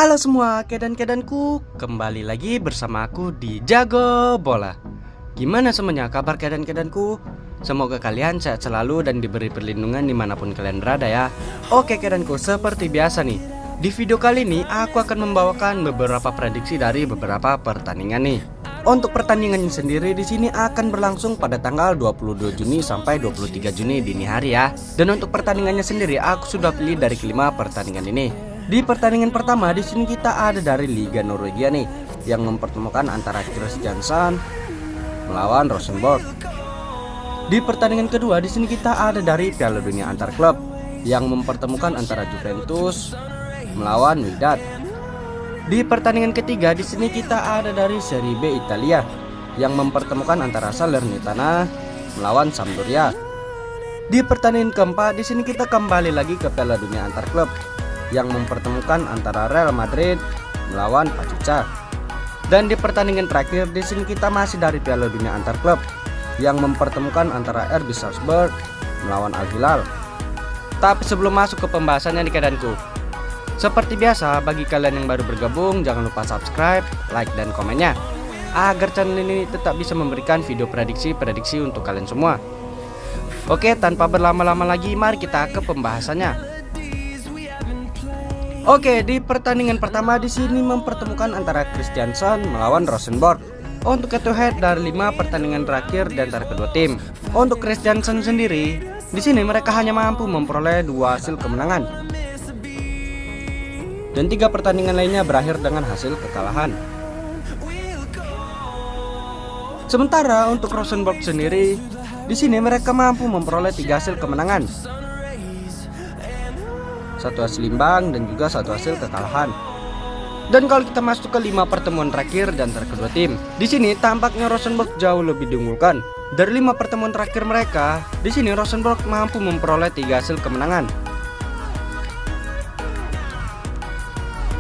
Halo semua kedan-kedanku, kembali lagi bersama aku di Jago Bola. Gimana semuanya kabar kedan-kedanku? Semoga kalian sehat selalu dan diberi perlindungan dimanapun kalian berada ya. Oke kedanku, seperti biasa nih, di video kali ini aku akan membawakan beberapa prediksi dari beberapa pertandingan nih. Untuk pertandingannya sendiri di sini akan berlangsung pada tanggal 22 Juni sampai 23 Juni dini hari ya. Dan untuk pertandingannya sendiri aku sudah pilih dari kelima pertandingan ini. Di pertandingan pertama di sini kita ada dari Liga Norwegia nih yang mempertemukan antara Kristiansand melawan Rosenborg. Di pertandingan kedua di sini kita ada dari Piala Dunia antar klub yang mempertemukan antara Juventus melawan Wydad. Di pertandingan ketiga di sini kita ada dari Serie B Italia yang mempertemukan antara Salernitana melawan Sampdoria. Di pertandingan keempat di sini kita kembali lagi ke Piala Dunia antar klub yang mempertemukan antara Real Madrid melawan Pachuca. Dan di pertandingan terakhir di sini kita masih dari Piala Dunia antar klub yang mempertemukan antara RB Salzburg melawan Al Hilal. Tapi sebelum masuk ke pembahasannya nih kedanku, seperti biasa bagi kalian yang baru bergabung jangan lupa subscribe, like dan komennya agar channel ini tetap bisa memberikan video prediksi-prediksi untuk kalian semua. Oke, tanpa berlama-lama lagi mari kita ke pembahasannya. Oke, di pertandingan pertama di sini mempertemukan antara Kristiansand melawan Rosenborg. Untuk head to head dari 5 pertandingan terakhir di antara kedua tim. Untuk Kristiansand sendiri, di sini mereka hanya mampu memperoleh 2 hasil kemenangan. Dan 3 pertandingan lainnya berakhir dengan hasil kekalahan. Sementara untuk Rosenborg sendiri, di sini mereka mampu memperoleh 3 hasil kemenangan, 1 hasil imbang dan juga 1 hasil kekalahan. Dan kalau kita masuk ke 5 pertemuan terakhir dan antara kedua tim, di sini tampaknya Rosenborg jauh lebih diunggulkan. Dari 5 pertemuan terakhir mereka, di sini Rosenborg mampu memperoleh 3 hasil kemenangan.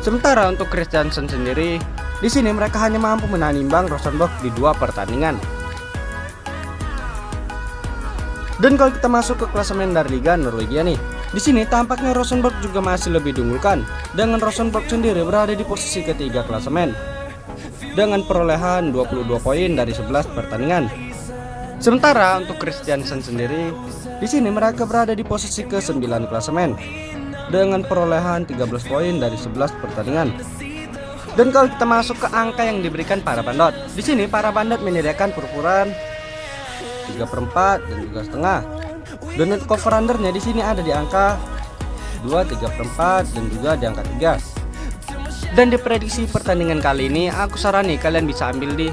Sementara untuk Kristiansand sendiri, di sini mereka hanya mampu menahan imbang Rosenborg di 2 pertandingan. Dan kalau kita masuk ke klasemen dari Liga Norwegia nih, di sini tampaknya Rosenborg juga masih lebih diunggulkan, dengan Rosenborg sendiri berada di posisi ketiga klasemen dengan perolehan 22 poin dari 11 pertandingan. Sementara untuk Kristiansand sendiri, di sini mereka berada di posisi ke-9 klasemen dengan perolehan 13 poin dari 11 pertandingan. Dan kalau kita masuk ke angka yang diberikan para bandot, di sini para bandot menyediakan perukuran 3/4 dan juga setengah. Dan untuk cover undernya di sini ada di angka 2, 3/4 dan juga di angka 3. Dan di prediksi pertandingan kali ini aku sarani kalian bisa ambil di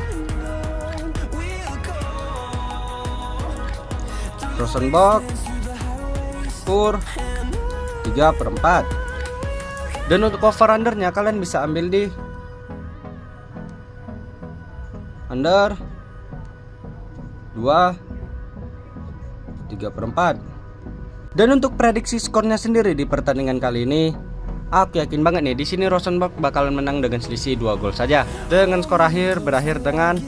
Rosenborg skor 3/4. Dan untuk cover undernya kalian bisa ambil di under 2, 3/4. Dan untuk prediksi skornya sendiri di pertandingan kali ini, aku yakin banget nih di sini Rosenborg bakalan menang dengan selisih 2 gol saja. Dengan skor akhir berakhir dengan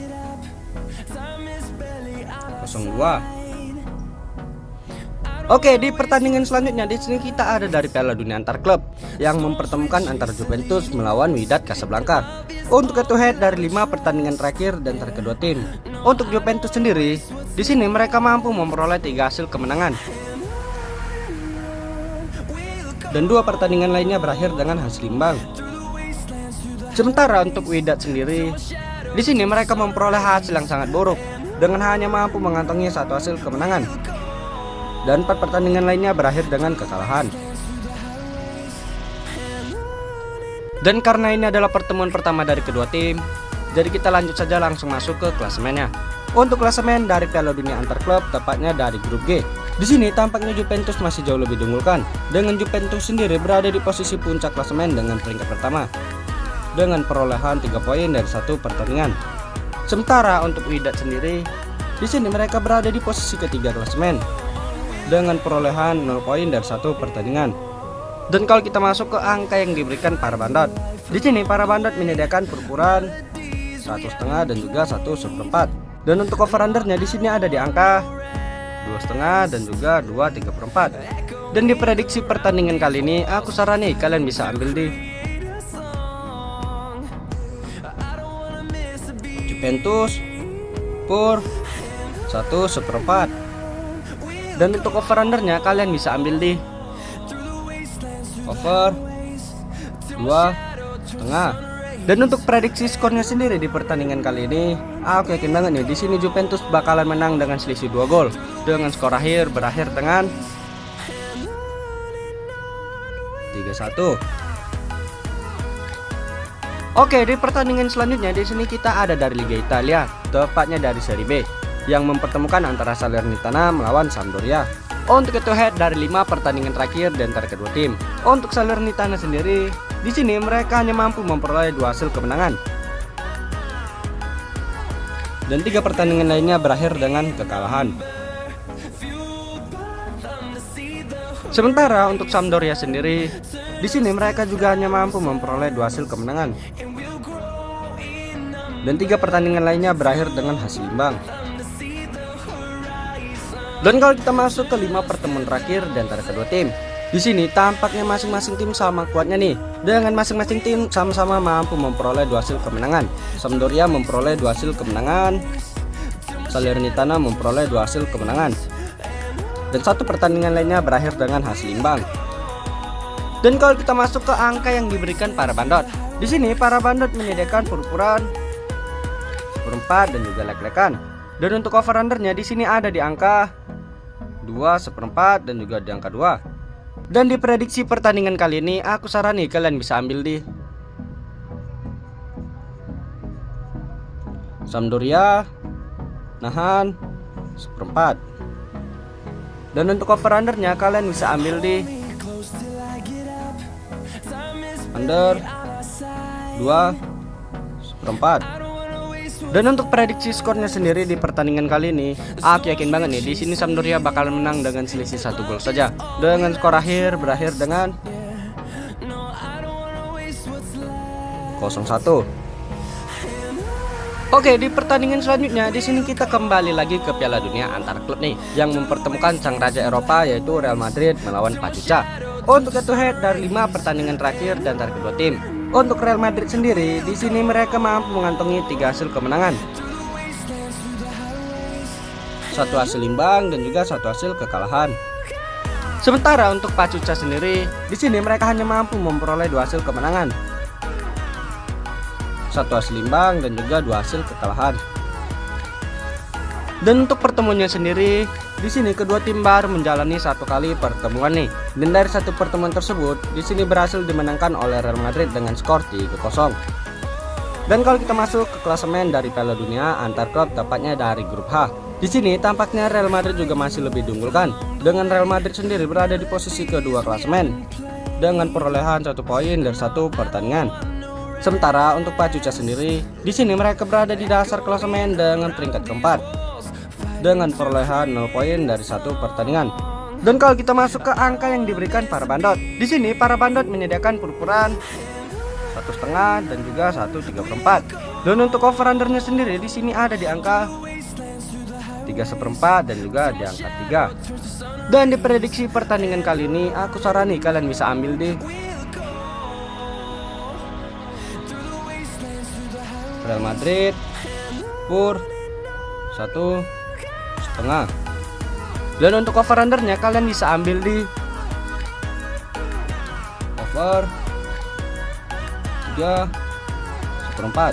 0-2. Oke, di pertandingan selanjutnya di sini kita ada dari Piala Dunia antar klub yang mempertemukan antara Juventus melawan Wydad Casablanca. Untuk head to head dari 5 pertandingan terakhir dan antara kedua tim. Untuk Juventus sendiri, di sini mereka mampu memperoleh 3 hasil kemenangan. Dan 2 pertandingan lainnya berakhir dengan hasil imbang. Sementara untuk Wydad sendiri, di sini mereka memperoleh hasil yang sangat buruk dengan hanya mampu mengantongi 1 hasil kemenangan. Dan 4 pertandingan lainnya berakhir dengan kekalahan. Dan karena ini adalah pertemuan pertama dari kedua tim, jadi kita lanjut saja langsung masuk ke klasemennya. Untuk klasemen dari Piala Dunia antar klub tepatnya dari grup G. Di sini tampaknya Juventus masih jauh lebih diunggulkan, dengan Juventus sendiri berada di posisi puncak klasemen dengan peringkat pertama dengan perolehan 3 poin dari 1 pertandingan. Sementara untuk Wydad sendiri, di sini mereka berada di posisi ketiga klasemen dengan perolehan 0 poin dari 1 pertandingan. Dan kalau kita masuk ke angka yang diberikan para bandot, di sini para bandot menyediakan perukuran 1,5 dan juga 1/4. Dan untuk over undernya di sini ada di angka 2,5 dan juga 2, 3/4. Dan di prediksi pertandingan kali ini aku sarani kalian bisa ambil di Juventus, Pur 1/4. Dan untuk over undernya kalian bisa ambil di over 2,5. Dan untuk prediksi skornya sendiri di pertandingan kali ini, aku yakin banget nih di sini Juventus bakalan menang dengan selisih 2 gol. Dengan skor akhir berakhir dengan 3-1. Oke, di pertandingan selanjutnya di sini kita ada dari Liga Italia, tepatnya dari Serie B, yang mempertemukan antara Salernitana melawan Sampdoria. Untuk head to head dari 5 pertandingan terakhir di antara kedua tim. Untuk Salernitana sendiri, di sini mereka hanya mampu memperoleh 2 hasil kemenangan. Dan 3 pertandingan lainnya berakhir dengan kekalahan. Sementara untuk Sampdoria sendiri, di sini mereka juga hanya mampu memperoleh 2 hasil kemenangan. Dan 3 pertandingan lainnya berakhir dengan hasil imbang. Dan kalau kita masuk ke 5 pertemuan terakhir di antara kedua tim, di sini tampaknya masing-masing tim sama kuatnya nih. Dengan masing-masing tim sama-sama mampu memperoleh 2 hasil kemenangan. Sampdoria memperoleh 2 hasil kemenangan, Salernitana memperoleh 2 hasil kemenangan. Dan 1 pertandingan lainnya berakhir dengan hasil imbang. Dan kalau kita masuk ke angka yang diberikan para bandot, di sini para bandot menyediakan pur-puran, 1/4 dan juga lek-lekan. Dan untuk over undernya di sini ada di angka 2/4 dan juga di angka 2. Dan di prediksi pertandingan kali ini aku sarani kalian bisa ambil di Sampdoria nahan 1/4. Dan untuk over undernya kalian bisa ambil di under 2/4. Dan untuk prediksi skornya sendiri di pertandingan kali ini, aku yakin banget nih di sini Sampdoria bakal menang dengan selisih 1 gol saja. Dengan skor akhir berakhir dengan 0-1. Oke, di pertandingan selanjutnya di sini kita kembali lagi ke Piala Dunia antar klub nih, yang mempertemukan sang raja Eropa yaitu Real Madrid melawan Pachuca. Untuk head to head dari 5 pertandingan terakhir di antara kedua tim. Untuk Real Madrid sendiri, di sini mereka mampu mengantongi 3 hasil kemenangan, 1 hasil imbang dan juga 1 hasil kekalahan. Sementara untuk Pachuca sendiri, di sini mereka hanya mampu memperoleh 2 hasil kemenangan, 1 hasil imbang dan juga 2 hasil kekalahan. Dan untuk pertemuannya sendiri, di sini kedua tim baru menjalani 1 kali pertemuan nih. Dan dari 1 pertemuan tersebut, di sini berhasil dimenangkan oleh Real Madrid dengan skor 3-0. Dan kalau kita masuk ke klasemen dari Piala Dunia antar klub tepatnya dari grup H, di sini tampaknya Real Madrid juga masih lebih diunggulkan. Dengan Real Madrid sendiri berada di posisi kedua klasemen dengan perolehan 1 poin dari 1 pertandingan. Sementara untuk Pachuca sendiri, di sini mereka berada di dasar klasemen dengan peringkat keempat dengan perolehan 0 poin dari 1 pertandingan. Dan kalau kita masuk ke angka yang diberikan para bandot, di sini para bandot menyediakan pur-puran 1,5 dan juga 1/3. Dan untuk over undernya sendiri di sini ada di angka 3/4 dan juga di angka 3. Dan di prediksi pertandingan kali ini aku sarani kalian bisa ambil di Real Madrid pur 1,5. Dan untuk over undernya kalian bisa ambil di over 3/4.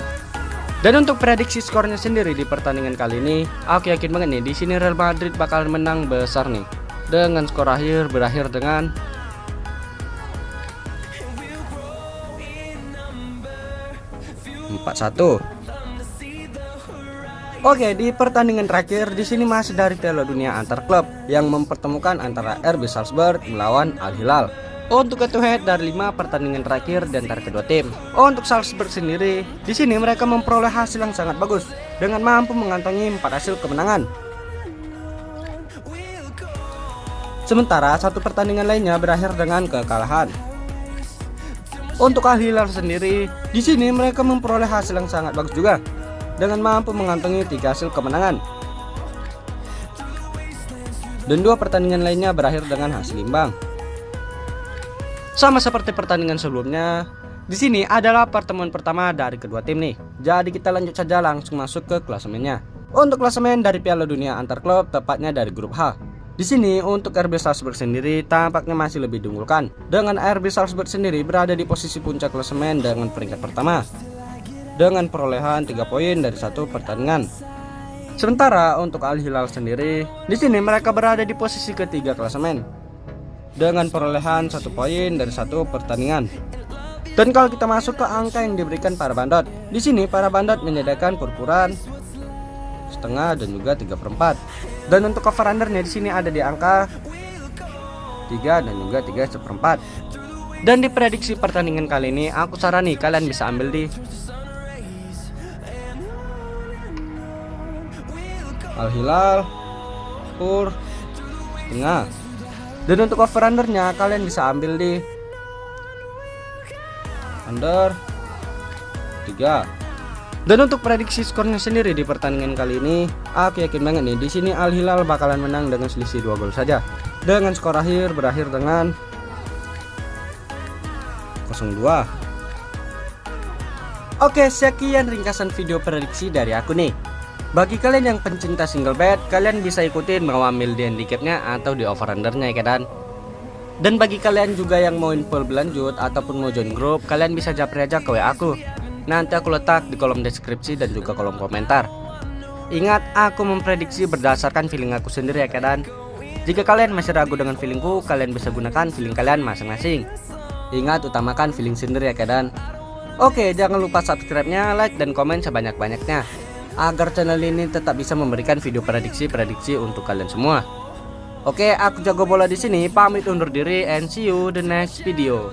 Dan untuk prediksi skornya sendiri di pertandingan kali ini, aku yakin banget nih di sini Real Madrid bakal menang besar nih dengan skor akhir berakhir dengan 4-1. Oke, di pertandingan terakhir di sini masih dari Piala Dunia antar klub yang mempertemukan antara RB Salzburg melawan Al Hilal. Untuk head to head dari 5 pertandingan terakhir di antara kedua tim. Untuk Salzburg sendiri, di sini mereka memperoleh hasil yang sangat bagus dengan mampu mengantongi 4 hasil kemenangan. Sementara 1 pertandingan lainnya berakhir dengan kekalahan. Untuk Al Hilal sendiri, di sini mereka memperoleh hasil yang sangat bagus juga dengan mampu mengantongi 3 hasil kemenangan. Dan 2 pertandingan lainnya berakhir dengan hasil imbang. Sama seperti pertandingan sebelumnya, Di sini adalah pertemuan pertama dari kedua tim nih. Jadi kita lanjut saja langsung masuk ke klasemennya. Untuk klasemen dari Piala Dunia antar klub, tepatnya dari grup H. Di sini untuk RB Salzburg sendiri tampaknya masih lebih diunggulkan, dengan RB Salzburg sendiri berada di posisi puncak klasemen dengan peringkat pertama dengan perolehan 3 poin dari 1 pertandingan. Sementara untuk Al Hilal sendiri, di sini mereka berada di posisi ketiga klasemen dengan perolehan 1 poin dari 1 pertandingan. Dan kalau kita masuk ke angka yang diberikan para bandot, di sini para bandot menyediakan perpuluhan setengah dan juga 3/4. Dan untuk over undernya di sini ada di angka 3 dan juga 3/4. Dan di prediksi pertandingan kali ini aku sarani kalian bisa ambil di Al Hilal per setengah. Dan untuk over undernya kalian bisa ambil di under 3. Dan untuk prediksi skornya sendiri di pertandingan kali ini, aku yakin banget nih di sini Al Hilal bakalan menang dengan selisih 2 gol saja. Dengan skor akhir berakhir dengan 0-2. Oke, sekian ringkasan video prediksi dari aku nih. Bagi kalian yang pencinta single bet, kalian bisa ikutin mau ambil di handicapnya atau di over undernya ya kan. Dan bagi kalian juga yang mau info lebih lanjut ataupun mau join grup, kalian bisa japri aja ke WA aku. Nanti aku letak di kolom deskripsi dan juga kolom komentar. Ingat, aku memprediksi berdasarkan feeling aku sendiri ya kan. Jika kalian masih ragu dengan feelingku, kalian bisa gunakan feeling kalian masing-masing. Ingat, utamakan feeling sendiri ya kan. Oke, jangan lupa subscribe-nya, like dan komen sebanyak-banyaknya agar channel ini tetap bisa memberikan video prediksi-prediksi untuk kalian semua. Oke, aku jago bola di sini, pamit undur diri and see you the next video.